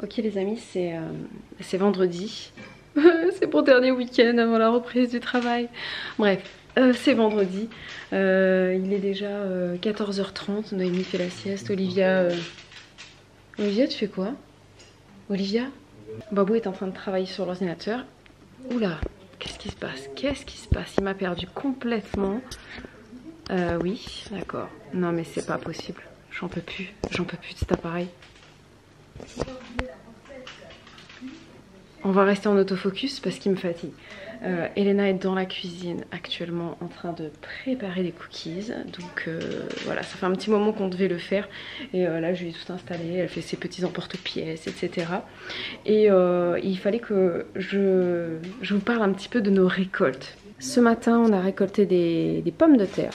Ok les amis, c'est vendredi. C'est mon dernier week-end avant la reprise du travail. Bref, c'est vendredi. Il est déjà 14h30. Noémie fait la sieste. Olivia, Olivia, tu fais quoi? Olivia? Babou est en train de travailler sur l'ordinateur. Oula, qu'est-ce qui se passe? Qu'est-ce qui se passe? Il m'a perdu complètement. Oui, d'accord. Non mais c'est pas possible. J'en peux plus de cet appareil. On va rester en autofocus parce qu'il me fatigue. Elena est dans la cuisine actuellement en train de préparer des cookies. Donc voilà, ça fait un petit moment qu'on devait le faire. Et là, je lui ai tout installé. Elle fait ses petits emporte-pièces, etc. Et il fallait que je vous parle un petit peu de nos récoltes. Ce matin, on a récolté des pommes de terre.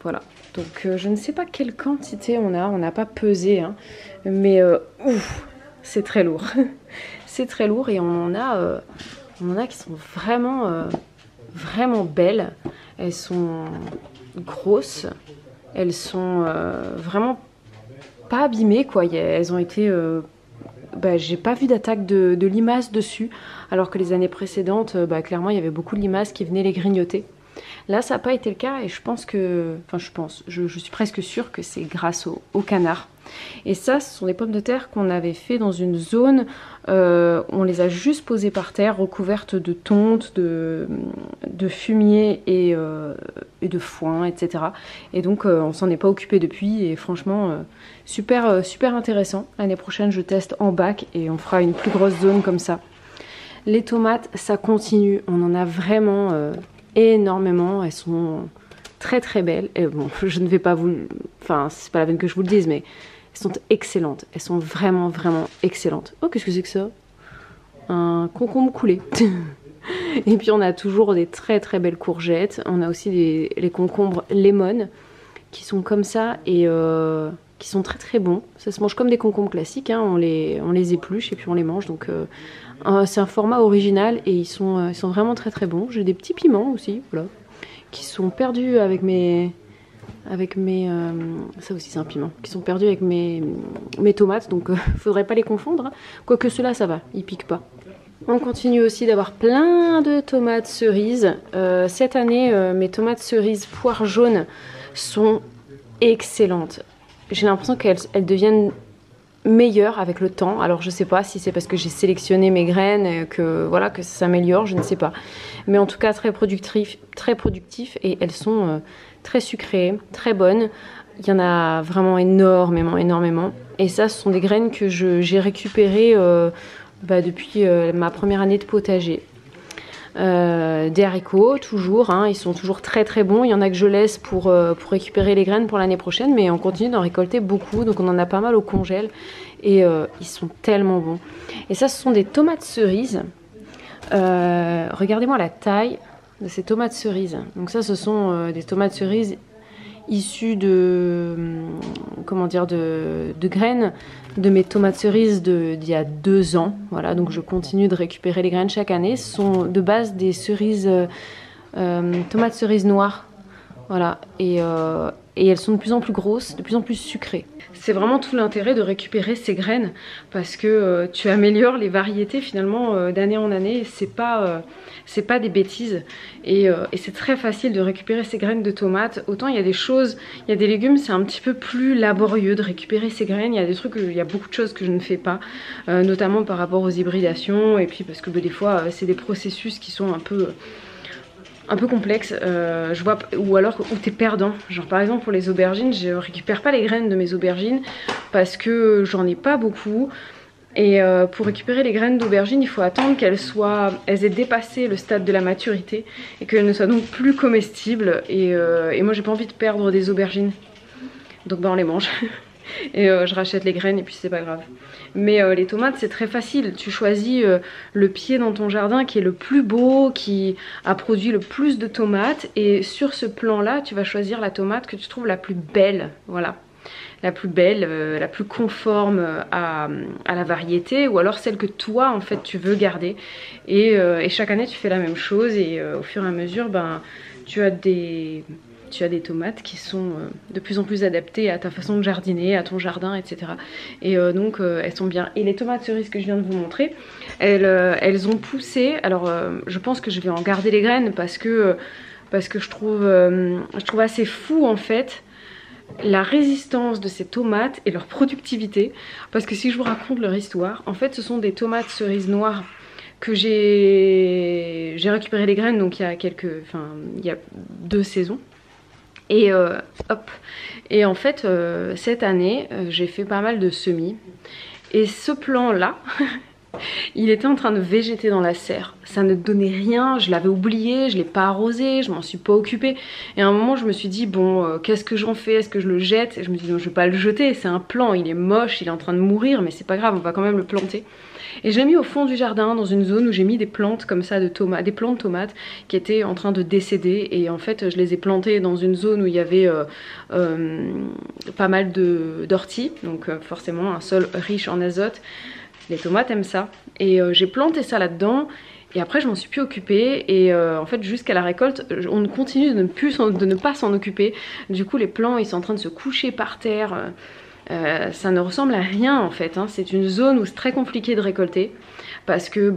Voilà. Donc je ne sais pas quelle quantité on n'a pas pesé. Hein, mais ouf, c'est très lourd. C'est très lourd et on en a qui sont vraiment belles. Elles sont grosses, elles sont vraiment pas abîmées quoi. Elles ont été, j'ai pas vu d'attaque de limaces dessus, alors que les années précédentes, clairement il y avait beaucoup de limaces qui venaient les grignoter. Là ça n'a pas été le cas et je suis presque sûre que c'est grâce au canard. Et ça, ce sont des pommes de terre qu'on avait fait dans une zone, on les a juste posées par terre, recouvertes de tonte, de fumier et de foin, etc. Et donc on s'en est pas occupé depuis et franchement super intéressant. L'année prochaine je teste en bac et on fera une plus grosse zone comme ça. Les tomates, ça continue, on en a vraiment énormément, elles sont très belles. Et bon, je ne vais pas vous... Enfin, c'est pas la peine que je vous le dise, mais elles sont excellentes. Elles sont vraiment excellentes. Oh, qu'est-ce que c'est que ça? Un concombre coulé. Et puis on a toujours des très belles courgettes. On a aussi les concombres lemon qui sont comme ça et qui sont très bons. Ça se mange comme des concombres classiques, hein. On les épluche et puis on les mange. Donc c'est un format original et ils sont vraiment très bons. J'ai des petits piments aussi, voilà, qui sont perdus avec mes ça aussi c'est un piment, qui sont perdus avec mes tomates, donc faudrait pas les confondre, hein. Quoique ceux-là ça va, ils piquent pas. On continue aussi d'avoir plein de tomates cerises. Cette année mes tomates cerises poire jaune sont excellentes. J'ai l'impression qu'elles deviennent meilleures avec le temps. Alors je sais pas si c'est parce que j'ai sélectionné mes graines que voilà que ça s'améliore, je ne sais pas. Mais en tout cas très productif et elles sont très sucrées, très bonnes. Il y en a vraiment énormément. Et ça, ce sont des graines que j'ai récupérées depuis ma première année de potager. Des haricots toujours, hein, ils sont toujours très bons. Il y en a que je laisse pour récupérer les graines pour l'année prochaine, mais on continue d'en récolter beaucoup, donc on en a pas mal au congèle et ils sont tellement bons. Et ça, ce sont des tomates cerises. Regardez-moi la taille de ces tomates cerises. Donc ça, ce sont des tomates cerises issues de graines de mes tomates cerises d'il y a 2 ans. Voilà, donc je continue de récupérer les graines chaque année. Ce sont de base des cerises, tomates cerises noires. Voilà, et elles sont de plus en plus grosses, de plus en plus sucrées. C'est vraiment tout l'intérêt de récupérer ces graines parce que tu améliores les variétés finalement d'année en année. C'est pas des bêtises et c'est très facile de récupérer ces graines de tomates. Autant il y a des choses, il y a des légumes, c'est un petit peu plus laborieux de récupérer ces graines. Il y a des trucs, il y a beaucoup de choses que je ne fais pas, notamment par rapport aux hybridations et puis parce que des fois c'est des processus qui sont un peu complexe, je vois, ou alors où t'es perdant. Genre par exemple pour les aubergines, je récupère pas les graines de mes aubergines parce que j'en ai pas beaucoup. Et pour récupérer les graines d'aubergines, il faut attendre elles aient dépassé le stade de la maturité et qu'elles ne soient donc plus comestibles. Et moi j'ai pas envie de perdre des aubergines, donc on les mange. Et je rachète les graines et puis c'est pas grave. Mais les tomates c'est très facile, tu choisis le pied dans ton jardin qui est le plus beau, qui a produit le plus de tomates et sur ce plan là tu vas choisir la tomate que tu trouves la plus belle, voilà. La plus belle, la plus conforme à la variété ou alors celle que toi en fait tu veux garder et chaque année tu fais la même chose et au fur et à mesure tu as tu as des tomates qui sont de plus en plus adaptées à ta façon de jardiner, à ton jardin, etc. Et donc elles sont bien. Et les tomates cerises que je viens de vous montrer, elles ont poussé. Alors je pense que je vais en garder les graines parce que je trouve assez fou en fait la résistance de ces tomates et leur productivité. Parce que si je vous raconte leur histoire, en fait ce sont des tomates cerises noires que j'ai récupéré les graines donc il y a 2 saisons. Et hop. Et en fait cette année j'ai fait pas mal de semis. Et ce plan là il était en train de végéter dans la serre. Ça ne donnait rien, je l'avais oublié, je l'ai pas arrosé, je m'en suis pas occupée. Et à un moment je me suis dit bon qu'est-ce que j'en fais, est-ce que je le jette? Et je me dis non, je vais pas le jeter, c'est un plant, il est moche, il est en train de mourir, mais c'est pas grave, on va quand même le planter. Et je l'ai mis au fond du jardin, dans une zone où j'ai mis des plantes comme ça de tomates, des plants de tomates qui étaient en train de décéder. Et en fait je les ai plantées dans une zone où il y avait pas mal d'orties, donc forcément un sol riche en azote. Les tomates aiment ça. Et j'ai planté ça là-dedans. Et après je m'en suis plus occupée. Et en fait jusqu'à la récolte on continue de ne pas s'en occuper. Du coup les plants ils sont en train de se coucher par terre. Ça ne ressemble à rien en fait, hein. C'est une zone où c'est très compliqué de récolter parce que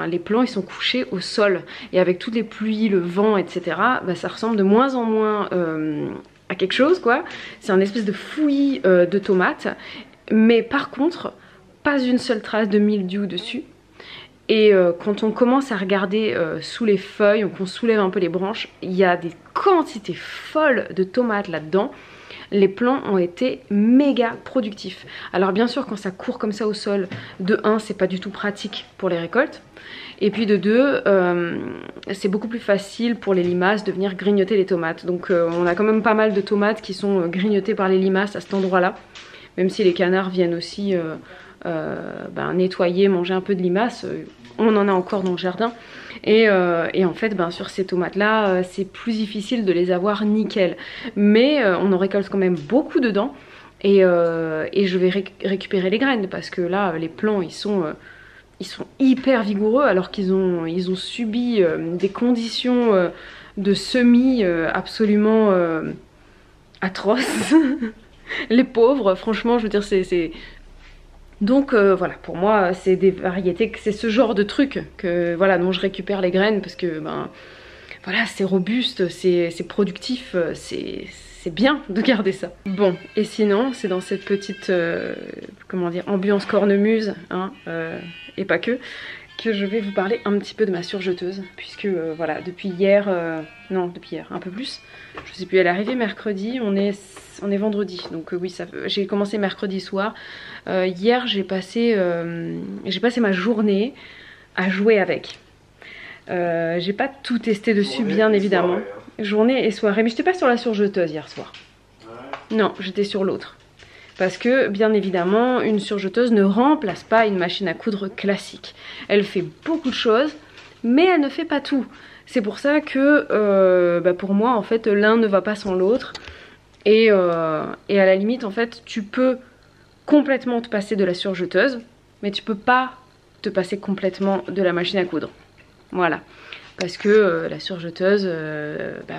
les plants ils sont couchés au sol et avec toutes les pluies, le vent, etc. Ça ressemble de moins en moins à quelque chose quoi. C'est un espèce de fouillis de tomates, mais par contre pas une seule trace de mildiou dessus. Et quand on commence à regarder sous les feuilles, qu'on soulève un peu les branches, il y a des quantités folles de tomates là-dedans. Les plants ont été méga productifs. Alors bien sûr quand ça court comme ça au sol, de 1 c'est pas du tout pratique pour les récoltes. Et puis de 2 c'est beaucoup plus facile pour les limaces de venir grignoter les tomates. Donc on a quand même pas mal de tomates qui sont grignotées par les limaces à cet endroit là. Même si les canards viennent aussi nettoyer, manger un peu de limaces, on en a encore dans le jardin. Et en fait sur ces tomates là c'est plus difficile de les avoir nickel, mais on en récolte quand même beaucoup dedans. Et je vais récupérer les graines parce que là les plants ils sont hyper vigoureux alors qu'ils ont subi des conditions de semis absolument atroces. Les pauvres, franchement je veux dire c'est... Donc voilà, pour moi c'est des variétés, c'est ce genre de truc que voilà dont je récupère les graines parce que voilà c'est robuste, c'est productif, c'est bien de garder ça. Bon, et sinon c'est dans cette petite comment dire, ambiance cornemuse hein, et pas que je vais vous parler un petit peu de ma surjeteuse puisque voilà depuis hier, non depuis hier un peu plus, je sais plus, elle est arrivée mercredi, on est vendredi donc oui j'ai commencé mercredi soir. Hier j'ai passé ma journée à jouer avec. J'ai pas tout testé dessus bien évidemment. Journée et soirée, mais j'étais pas sur la surjeteuse hier soir. Non, j'étais sur l'autre. Parce que bien évidemment une surjeteuse ne remplace pas une machine à coudre classique. Elle fait beaucoup de choses mais elle ne fait pas tout. C'est pour ça que pour moi en fait l'un ne va pas sans l'autre. Et à la limite en fait tu peux complètement te passer de la surjeteuse, mais tu peux pas te passer complètement de la machine à coudre. Voilà, parce que la surjeteuse,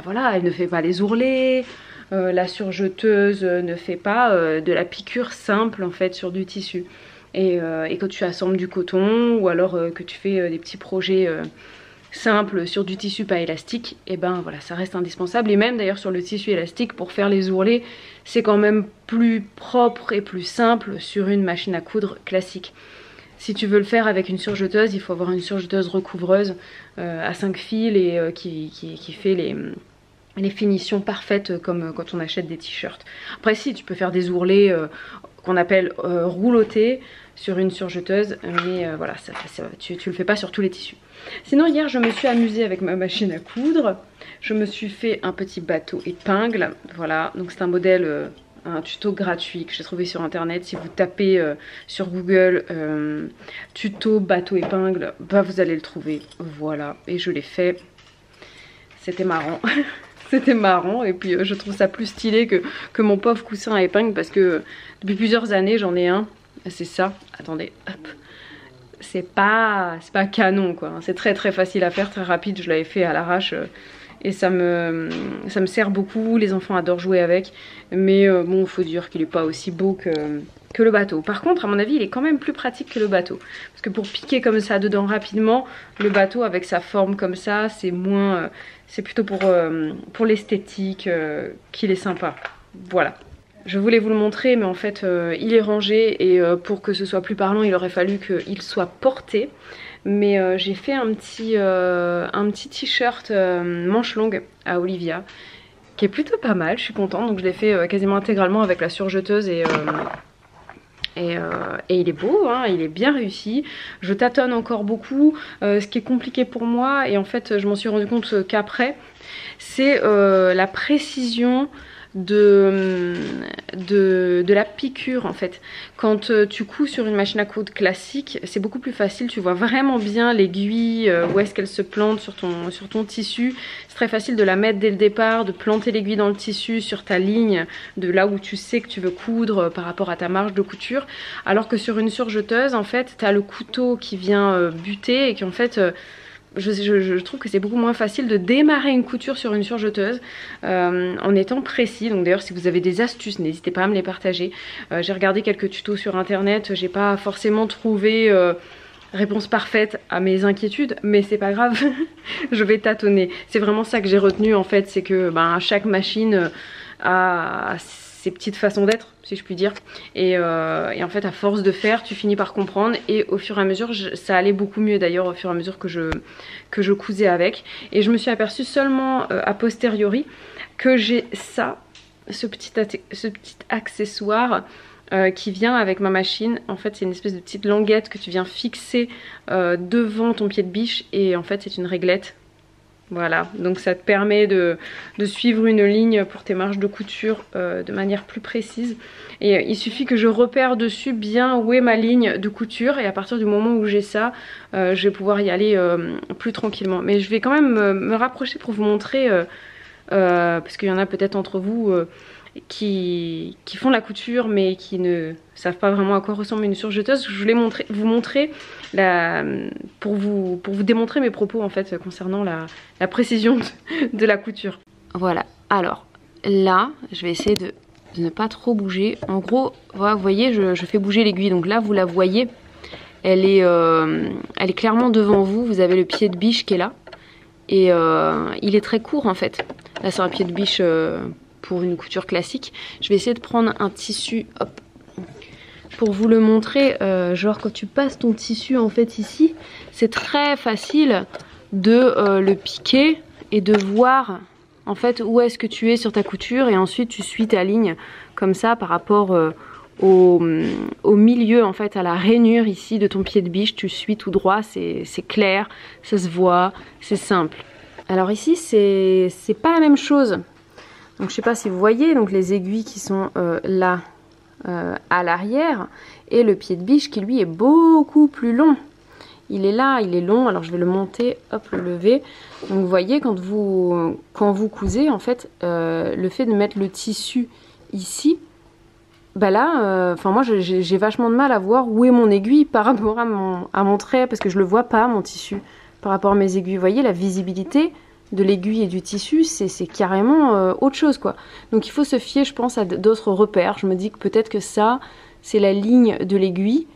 voilà, elle ne fait pas les ourlets, la surjeteuse ne fait pas de la piqûre simple en fait sur du tissu. Et quand tu assembles du coton ou alors que tu fais des petits projets simple sur du tissu pas élastique, et voilà ça reste indispensable. Et même d'ailleurs sur le tissu élastique pour faire les ourlets c'est quand même plus propre et plus simple sur une machine à coudre classique. Si tu veux le faire avec une surjeteuse il faut avoir une surjeteuse recouvreuse à 5 fils et qui fait les finitions parfaites comme quand on achète des t-shirts. Après si tu peux faire des ourlets qu'on appelle roulotés sur une surjeteuse, mais voilà tu le fais pas sur tous les tissus. Sinon hier je me suis amusée avec ma machine à coudre. Je me suis fait un petit bateau épingle. Voilà, donc c'est un modèle, un tuto gratuit que j'ai trouvé sur internet. Si vous tapez sur Google tuto bateau épingle, vous allez le trouver. Voilà, et je l'ai fait. C'était marrant. C'était marrant et puis je trouve ça plus stylé que mon pauvre coussin à épingle parce que depuis plusieurs années j'en ai un. C'est ça, attendez, hop. C'est pas canon quoi, c'est très facile à faire, très rapide, je l'avais fait à l'arrache et ça me sert beaucoup, les enfants adorent jouer avec, mais bon, faut dire qu'il n'est pas aussi beau que le bateau. Par contre, à mon avis, il est quand même plus pratique que le bateau, parce que pour piquer comme ça dedans rapidement, le bateau avec sa forme comme ça, c'est moins, c'est plutôt pour l'esthétique qu'il est sympa. Voilà. Je voulais vous le montrer, mais en fait il est rangé et pour que ce soit plus parlant il aurait fallu qu'il soit porté. Mais j'ai fait un petit t-shirt manche longue à Olivia qui est plutôt pas mal, je suis contente. Donc je l'ai fait quasiment intégralement avec la surjeteuse et il est beau, hein, il est bien réussi. Je tâtonne encore beaucoup. Ce qui est compliqué pour moi, et en fait je m'en suis rendu compte qu'après, c'est la précision de la piqûre en fait. Quand tu couds sur une machine à coudre classique, c'est beaucoup plus facile, tu vois vraiment bien l'aiguille, où est-ce qu'elle se plante sur ton tissu. C'est très facile de la mettre dès le départ, de planter l'aiguille dans le tissu sur ta ligne de là où tu sais que tu veux coudre par rapport à ta marge de couture, alors que sur une surjeteuse en fait tu as le couteau qui vient buter et qui en fait je trouve que c'est beaucoup moins facile de démarrer une couture sur une surjeteuse en étant précis. Donc d'ailleurs si vous avez des astuces, n'hésitez pas à me les partager. J'ai regardé quelques tutos sur internet, j'ai pas forcément trouvé réponse parfaite à mes inquiétudes, mais c'est pas grave, je vais tâtonner. C'est vraiment ça que j'ai retenu en fait, c'est que chaque machine a ses petites façons d'être, si je puis dire, et en fait à force de faire tu finis par comprendre, et au fur et à mesure ça allait beaucoup mieux d'ailleurs au fur et à mesure que je cousais avec. Et je me suis aperçue seulement a posteriori que j'ai ce petit accessoire qui vient avec ma machine. En fait c'est une espèce de petite languette que tu viens fixer devant ton pied de biche, et en fait c'est une réglette. Voilà, donc ça te permet de suivre une ligne pour tes marges de couture de manière plus précise. Et il suffit que je repère dessus bien où est ma ligne de couture, et à partir du moment où j'ai ça, je vais pouvoir y aller plus tranquillement. Mais je vais quand même me rapprocher pour vous montrer, parce qu'il y en a peut-être entre vous qui font la couture mais qui ne savent pas vraiment à quoi ressemble une surjeteuse. Je voulais vous montrer pour vous démontrer mes propos en fait concernant la précision de la couture. Voilà, alors là je vais essayer de ne pas trop bouger. En gros, voilà, vous voyez, je fais bouger l'aiguille, donc là vous la voyez, elle est clairement devant vous. Vous avez le pied de biche qui est là, et il est très court en fait. Là c'est un pied de biche pour une couture classique. Je vais essayer de prendre un tissu, hop, pour vous le montrer. Genre quand tu passes ton tissu en fait ici, c'est très facile de le piquer et de voir en fait où est-ce que tu es sur ta couture, et ensuite tu suis ta ligne comme ça par rapport au milieu, en fait à la rainure ici de ton pied de biche. Tu suis tout droit, c'est clair, ça se voit, c'est simple. Alors ici c'est pas la même chose. Donc je sais pas si vous voyez, donc les aiguilles qui sont là à l'arrière, et le pied de biche qui lui est beaucoup plus long. Il est là, il est long. Alors je vais le monter, hop, le lever. Donc vous voyez, quand vous cousez en fait, le fait de mettre le tissu ici, bah là, moi j'ai vachement de mal à voir où est mon aiguille par rapport à mon trait, parce que je le vois pas mon tissu par rapport à mes aiguilles. Vous voyez la visibilité de l'aiguille et du tissu, c'est carrément autre chose quoi. Donc il faut se fier, je pense, à d'autres repères. Je me dis que peut-être que ça c'est la ligne de l'aiguille,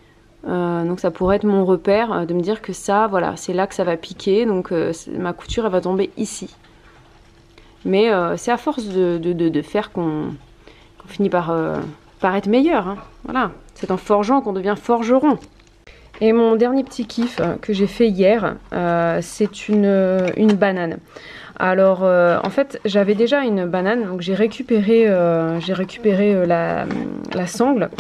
donc ça pourrait être mon repère, de me dire que ça, voilà, c'est là que ça va piquer, donc ma couture elle va tomber ici. Mais c'est à force de faire qu'on finit par être meilleur, hein. Voilà, c'est en forgeant qu'on devient forgeron. Et mon dernier petit kiff que j'ai fait hier, c'est une banane. Alors en fait j'avais déjà une banane, donc j'ai récupéré la sangle.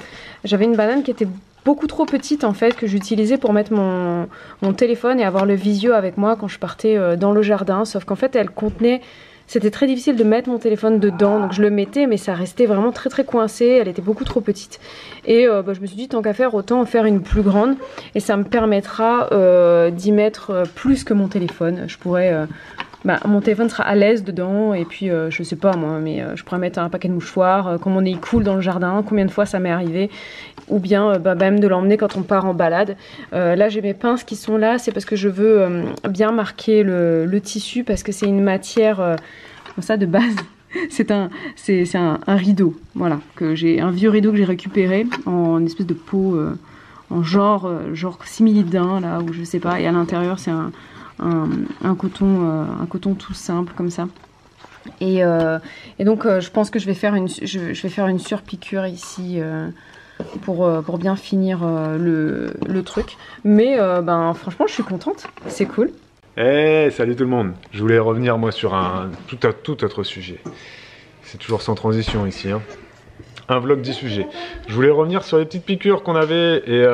J'avais une banane qui était beaucoup trop petite en fait, que j'utilisais pour mettre mon téléphone et avoir le visio avec moi quand je partais dans le jardin. Sauf qu'en fait elle contenait... C'était très difficile de mettre mon téléphone dedans, donc je le mettais mais ça restait vraiment très très coincé, elle était beaucoup trop petite. Et je me suis dit tant qu'à faire, autant en faire une plus grande, et ça me permettra d'y mettre plus que mon téléphone. Je pourrais bah, mon téléphone sera à l'aise dedans, et puis je sais pas moi, mais je pourrais mettre un paquet de mouchoirs, quand mon nez coule dans le jardin, combien de fois ça m'est arrivé, ou bien même de l'emmener quand on part en balade. Là j'ai mes pinces qui sont là, c'est parce que je veux bien marquer le tissu, parce que c'est une matière, ça de base, c'est un rideau, voilà, un vieux rideau que j'ai récupéré en espèce de peau, en genre simili-daim, là, ou je sais pas, et à l'intérieur c'est un coton tout simple comme ça. Et donc je pense que je vais faire une surpiqûre ici pour bien finir le truc. Mais ben franchement je suis contente, c'est cool. Hey, salut tout le monde. Je voulais revenir moi sur un tout autre sujet. C'est toujours sans transition ici, hein. Un vlog 10 sujets. Je voulais revenir sur les petites piqûres qu'on avait et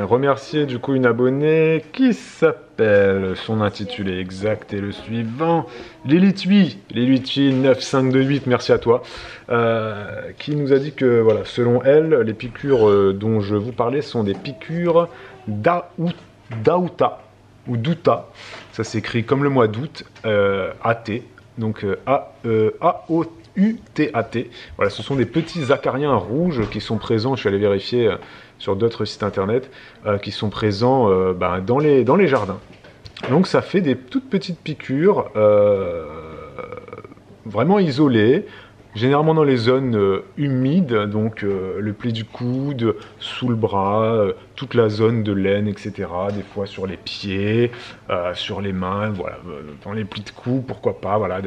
remercier du coup une abonnée qui s'appelle, son intitulé exact est le suivant, Lilith 9528, merci à toi, qui nous a dit que voilà, selon elle, les piqûres dont je vous parlais sont des piqûres d'Aouta ou d'Outa, ça s'écrit comme le mois d'août, A-T, donc A-O-T. UTAT. Voilà, ce sont des petits acariens rouges qui sont présents, je suis allé vérifier sur d'autres sites internet, qui sont présents dans les jardins. Donc ça fait des toutes petites piqûres vraiment isolées, généralement dans les zones humides, donc le pli du coude, sous le bras, toute la zone de l'aine, etc. Des fois sur les pieds, sur les mains, voilà, dans les plis de cou, pourquoi pas, voilà.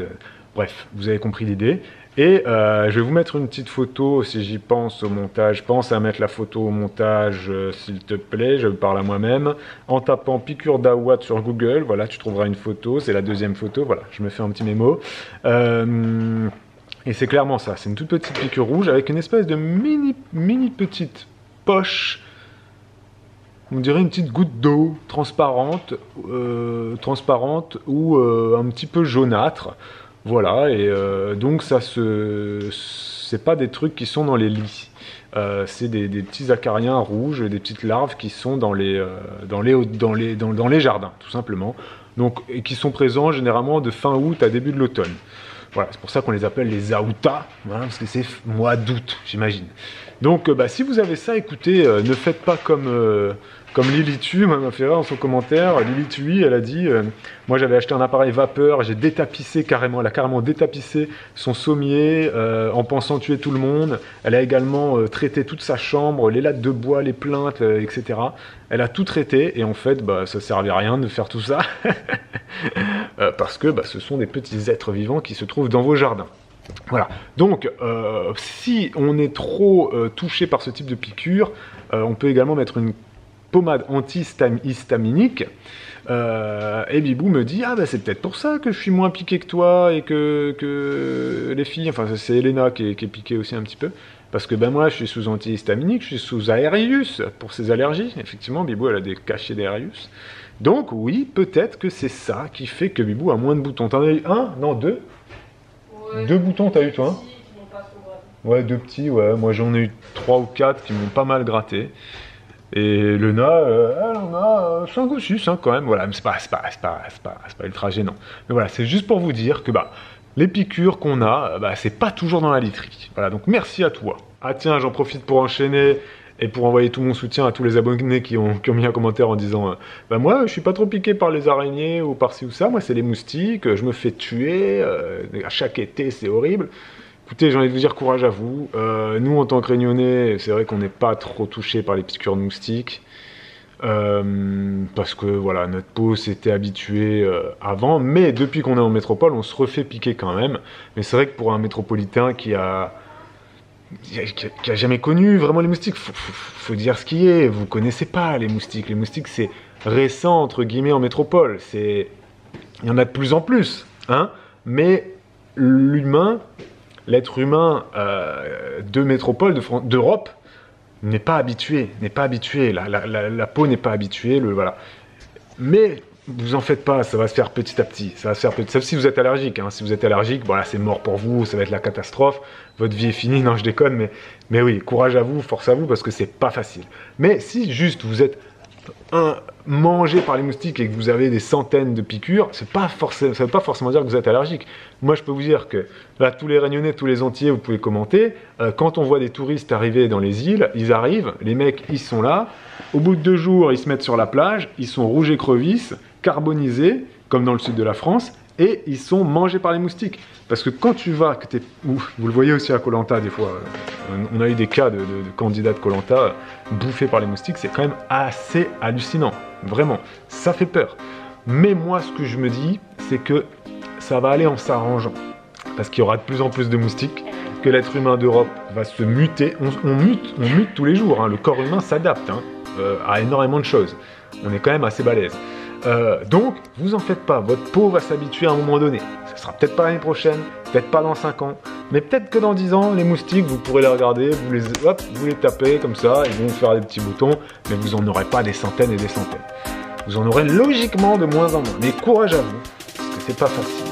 Bref, vous avez compris l'idée. Et je vais vous mettre une petite photo si j'y pense au montage. Pense à mettre la photo au montage s'il te plaît, je parle à moi-même. En tapant piqûre d'Aouat sur Google, voilà, tu trouveras une photo, c'est la deuxième photo, voilà, je me fais un petit mémo. Et c'est clairement ça, c'est une toute petite piqûre rouge avec une espèce de mini petite poche. On dirait une petite goutte d'eau transparente ou un petit peu jaunâtre. Voilà, et donc ça c'est pas des trucs qui sont dans les lits, c'est des petits acariens rouges, des petites larves qui sont dans les jardins, tout simplement. Donc, et qui sont présents généralement de fin août à début de l'automne. Voilà, c'est pour ça qu'on les appelle les Aouta, voilà, parce que c'est mois d'août, j'imagine. Donc, si vous avez ça, écoutez, ne faites pas comme Lilithu m'a fait rire dans son commentaire. Lilithu, elle a dit moi j'avais acheté un appareil vapeur, j'ai détapissé carrément, elle a carrément détapissé son sommier en pensant tuer tout le monde. Elle a également traité toute sa chambre, les lattes de bois, les plinthes, etc. Elle a tout traité et en fait ça servait à rien de faire tout ça parce que ce sont des petits êtres vivants qui se trouvent dans vos jardins. Voilà, donc si on est trop touché par ce type de piqûre, on peut également mettre une pommade antihistaminique. Et Bibou me dit c'est peut-être pour ça que je suis moins piqué que toi et que les filles, enfin c'est Elena qui est piquée aussi un petit peu, parce que moi je suis sous antihistaminique, je suis sous Aerius pour ses allergies. Effectivement Bibou elle a des cachets d'Aerius, donc oui peut-être que c'est ça qui fait que Bibou a moins de boutons. T'en as eu un? Non, deux? Ouais, deux boutons t'as eu toi, hein? Ouais, deux petits, ouais, moi j'en ai eu 3 ou 4 qui m'ont pas mal gratté. Et Lena, elle en a 5 ou 6 quand même, voilà, mais c'est pas ultra gênant. Mais voilà, c'est juste pour vous dire que les piqûres qu'on a, c'est pas toujours dans la literie. Voilà, donc merci à toi. Ah tiens, j'en profite pour enchaîner et pour envoyer tout mon soutien à tous les abonnés qui ont mis un commentaire en disant moi je suis pas trop piqué par les araignées ou par ci ou ça, moi c'est les moustiques, je me fais tuer, à chaque été c'est horrible. Écoutez, j'ai envie de vous dire courage à vous. Nous, en tant que Réunionnais, c'est vrai qu'on n'est pas trop touché par les piqûres de moustiques. Parce que voilà, notre peau s'était habituée avant. Mais depuis qu'on est en métropole, on se refait piquer quand même. Mais c'est vrai que pour un métropolitain qui a jamais connu vraiment les moustiques, faut dire ce qui est. Vous connaissez pas les moustiques. Les moustiques, c'est récent, entre guillemets, en métropole. Il y en a de plus en plus. Hein, mais l'être humain de métropole, d'Europe, n'est pas habitué, la peau n'est pas habituée, voilà. Mais vous en faites pas, ça va se faire petit à petit, sauf si vous êtes allergique, hein. Si vous êtes allergique, voilà, c'est mort pour vous, ça va être la catastrophe, votre vie est finie, non je déconne, mais oui, courage à vous, force à vous, parce que c'est pas facile. Mais si juste vous êtes mangé par les moustiques et que vous avez des centaines de piqûres, ça ne veut pas forcément dire que vous êtes allergique. Moi, je peux vous dire que là, tous les Réunionnais, tous les Antillais, vous pouvez commenter. Quand on voit des touristes arriver dans les îles, ils arrivent, les mecs, ils sont là. Au bout de 2 jours, ils se mettent sur la plage, ils sont rouges écrevisses, carbonisés, comme dans le sud de la France, et ils sont mangés par les moustiques. Parce que quand tu vas, vous le voyez aussi à Koh Lanta des fois, on a eu des cas de candidats de Koh Lanta bouffés par les moustiques, c'est quand même assez hallucinant, vraiment, ça fait peur. Mais moi, ce que je me dis, c'est que ça va aller en s'arrangeant, parce qu'il y aura de plus en plus de moustiques, que l'être humain d'Europe va se muter, on mute tous les jours, hein. Le corps humain s'adapte à énormément de choses, on est quand même assez balèze. Donc, vous en faites pas, votre peau va s'habituer à un moment donné. Ça sera peut-être pas l'année prochaine, peut-être pas dans 5 ans, mais peut-être que dans 10 ans, les moustiques, vous pourrez les regarder, vous les tapez comme ça, ils vont vous faire des petits boutons, mais vous en aurez pas des centaines et des centaines. Vous en aurez logiquement de moins en moins. Mais courage à vous, parce que c'est pas facile.